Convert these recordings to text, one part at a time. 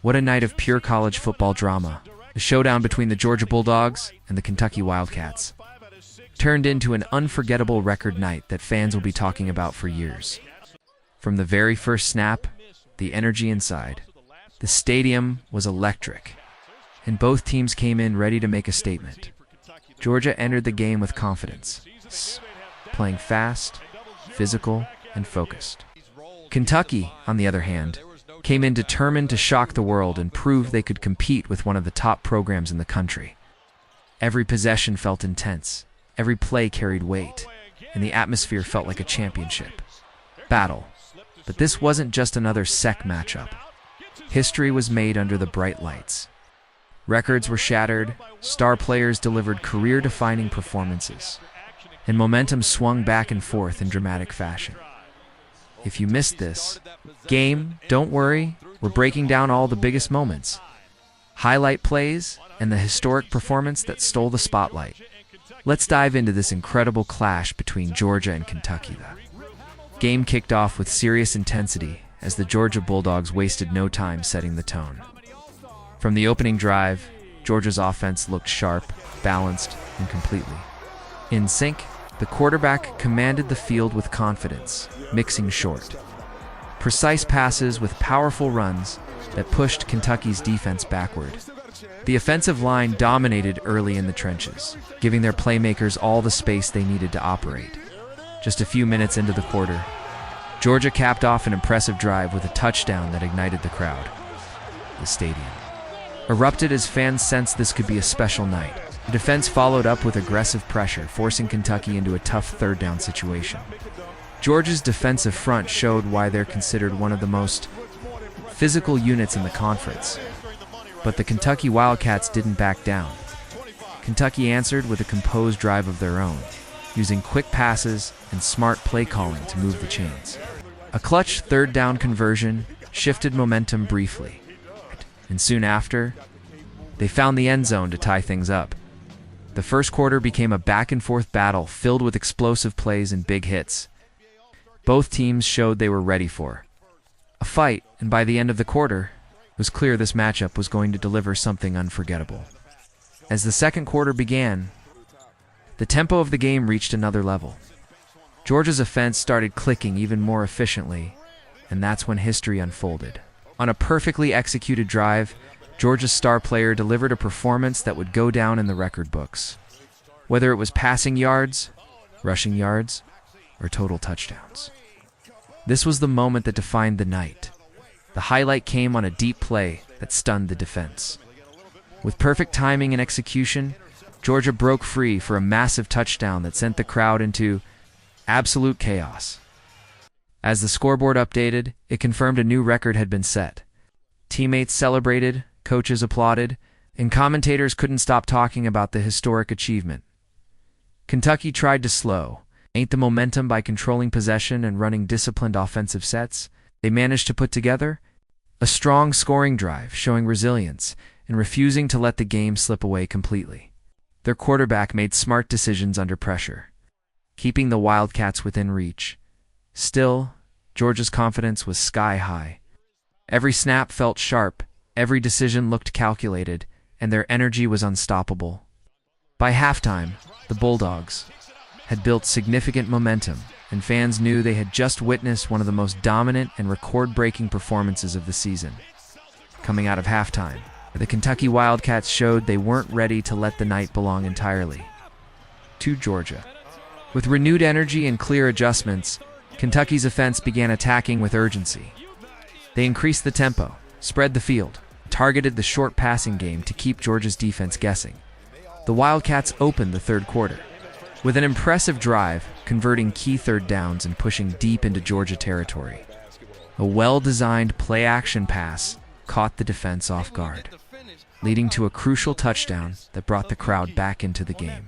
What a night of pure college football drama. The showdown between the Georgia Bulldogs and the Kentucky Wildcats turned into an unforgettable record night that fans will be talking about for years. From the very first snap, the energy inside, the stadium was electric, and both teams came in ready to make a statement. Georgia entered the game with confidence, playing fast, physical, and focused. Kentucky, on the other hand, came in determined to shock the world and prove they could compete with one of the top programs in the country. Every possession felt intense, every play carried weight, and the atmosphere felt like a championship battle. But this wasn't just another SEC matchup. History was made under the bright lights. Records were shattered, star players delivered career-defining performances, and momentum swung back and forth in dramatic fashion. If you missed this game, don't worry, we're breaking down all the biggest moments, highlight plays, and the historic performance that stole the spotlight. Let's dive into this incredible clash between Georgia and Kentucky. The game kicked off with serious intensity as the Georgia Bulldogs wasted no time setting the tone. From the opening drive, Georgia's offense looked sharp, balanced, and completely in sync. The quarterback commanded the field with confidence, mixing short, precise passes with powerful runs that pushed Kentucky's defense backward. The offensive line dominated early in the trenches, giving their playmakers all the space they needed to operate. Just a few minutes into the quarter, Georgia capped off an impressive drive with a touchdown that ignited the crowd. The stadium erupted as fans sensed this could be a special night. The defense followed up with aggressive pressure, forcing Kentucky into a tough third-down situation. Georgia's defensive front showed why they're considered one of the most physical units in the conference. But the Kentucky Wildcats didn't back down. Kentucky answered with a composed drive of their own, using quick passes and smart play calling to move the chains. A clutch third-down conversion shifted momentum briefly, and soon after, they found the end zone to tie things up. The first quarter became a back-and-forth battle filled with explosive plays and big hits. Both teams showed they were ready for a fight, and by the end of the quarter, it was clear this matchup was going to deliver something unforgettable. As the second quarter began, the tempo of the game reached another level. Georgia's offense started clicking even more efficiently, and that's when history unfolded. On a perfectly executed drive, Georgia's star player delivered a performance that would go down in the record books. Whether it was passing yards, rushing yards, or total touchdowns. This was the moment that defined the night. The highlight came on a deep play that stunned the defense. With perfect timing and execution, Georgia broke free for a massive touchdown that sent the crowd into absolute chaos. As the scoreboard updated, it confirmed a new record had been set. Teammates celebrated, coaches applauded, and commentators couldn't stop talking about the historic achievement. Kentucky tried to slow the momentum by controlling possession and running disciplined offensive sets. They managed to put together a strong scoring drive, showing resilience and refusing to let the game slip away completely. Their quarterback made smart decisions under pressure, keeping the Wildcats within reach. Still, Georgia's confidence was sky high. Every snap felt sharp, every decision looked calculated, and their energy was unstoppable. By halftime, the Bulldogs had built significant momentum, and fans knew they had just witnessed one of the most dominant and record-breaking performances of the season. Coming out of halftime, the Kentucky Wildcats showed they weren't ready to let the night belong entirely to Georgia. With renewed energy and clear adjustments, Kentucky's offense began attacking with urgency. They increased the tempo, spread the field, targeted the short passing game to keep Georgia's defense guessing. The Wildcats opened the third quarter with an impressive drive, converting key third downs and pushing deep into Georgia territory. A well-designed play-action pass caught the defense off guard, leading to a crucial touchdown that brought the crowd back into the game.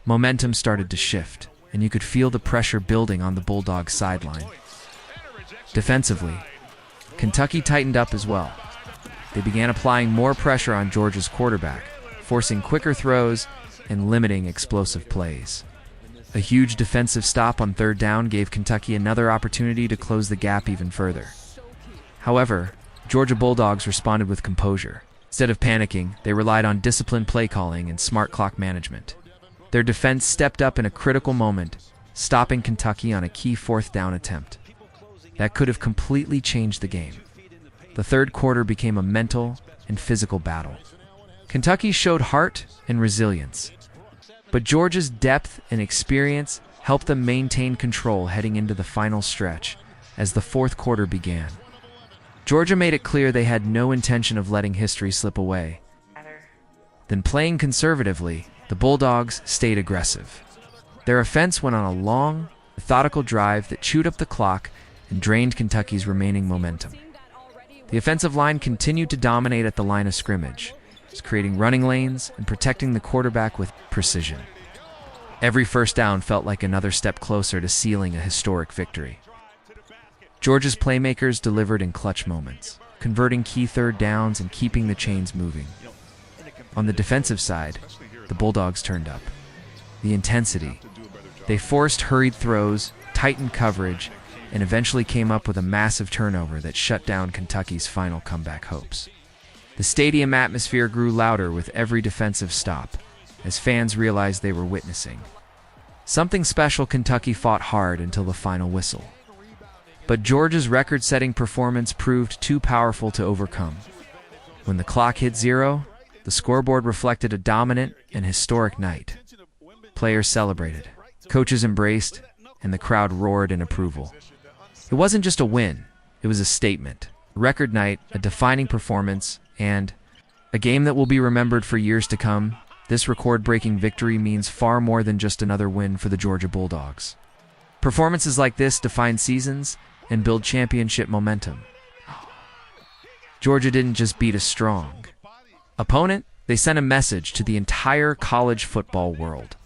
Momentum started to shift, and you could feel the pressure building on the Bulldogs' sideline. Defensively, Kentucky tightened up as well. They began applying more pressure on Georgia's quarterback, forcing quicker throws and limiting explosive plays. A huge defensive stop on third down gave Kentucky another opportunity to close the gap even further. However, Georgia Bulldogs responded with composure. Instead of panicking, they relied on disciplined play calling and smart clock management. Their defense stepped up in a critical moment, stopping Kentucky on a key fourth down attempt. That could have completely changed the game. The third quarter became a mental and physical battle. Kentucky showed heart and resilience, but Georgia's depth and experience helped them maintain control heading into the final stretch as the fourth quarter began. Georgia made it clear they had no intention of letting history slip away. Then, playing conservatively, the Bulldogs stayed aggressive. Their offense went on a long, methodical drive that chewed up the clock and drained Kentucky's remaining momentum. The offensive line continued to dominate at the line of scrimmage, creating running lanes and protecting the quarterback with precision. Every first down felt like another step closer to sealing a historic victory. Georgia's playmakers delivered in clutch moments, converting key third downs and keeping the chains moving. On the defensive side, the Bulldogs turned up. The intensity. They forced hurried throws, tightened coverage, and eventually came up with a massive turnover that shut down Kentucky's final comeback hopes. The stadium atmosphere grew louder with every defensive stop, as fans realized they were witnessing something special. Kentucky fought hard until the final whistle. But Georgia's record-setting performance proved too powerful to overcome. When the clock hit 0, the scoreboard reflected a dominant and historic night. Players celebrated, coaches embraced, and the crowd roared in approval. It wasn't just a win, it was a statement. A record night, a defining performance, and a game that will be remembered for years to come. This record-breaking victory means far more than just another win for the Georgia Bulldogs. Performances like this define seasons and build championship momentum. Georgia didn't just beat a strong opponent, they sent a message to the entire college football world.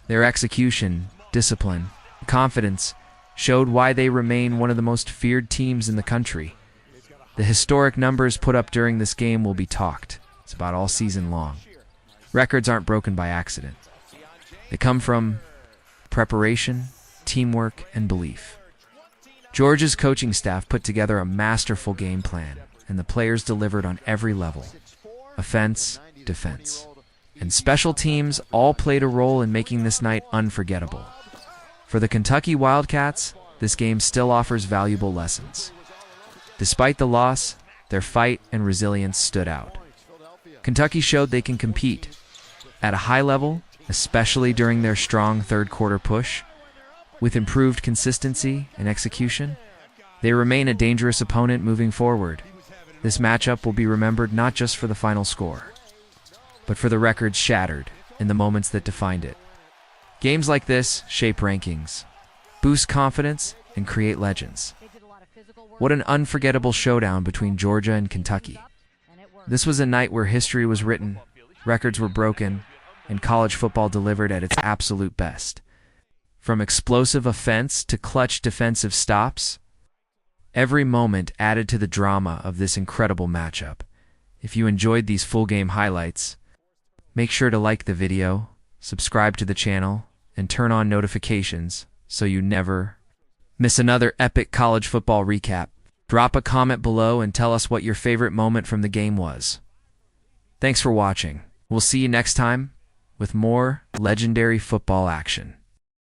Their execution, discipline, confidence showed why they remain one of the most feared teams in the country. The historic numbers put up during this game will be talked. It's about all season long. Records aren't broken by accident. They come from preparation, teamwork, and belief. Georgia's coaching staff put together a masterful game plan, and the players delivered on every level. Offense, defense, and special teams all played a role in making this night unforgettable. For the Kentucky Wildcats, this game still offers valuable lessons. Despite the loss, their fight and resilience stood out. Kentucky showed they can compete at a high level, especially during their strong third-quarter push. With improved consistency and execution, they remain a dangerous opponent moving forward. This matchup will be remembered not just for the final score, but for the records shattered and the moments that defined it. Games like this shape rankings, boost confidence, and create legends. What an unforgettable showdown between Georgia and Kentucky. This was a night where history was written, records were broken, and college football delivered at its absolute best. From explosive offense to clutch defensive stops, every moment added to the drama of this incredible matchup. If you enjoyed these full game highlights, make sure to like the video, subscribe to the channel, and turn on notifications so you never miss another epic college football recap. Drop a comment below and tell us what your favorite moment from the game was. Thanks for watching. We'll see you next time with more legendary football action.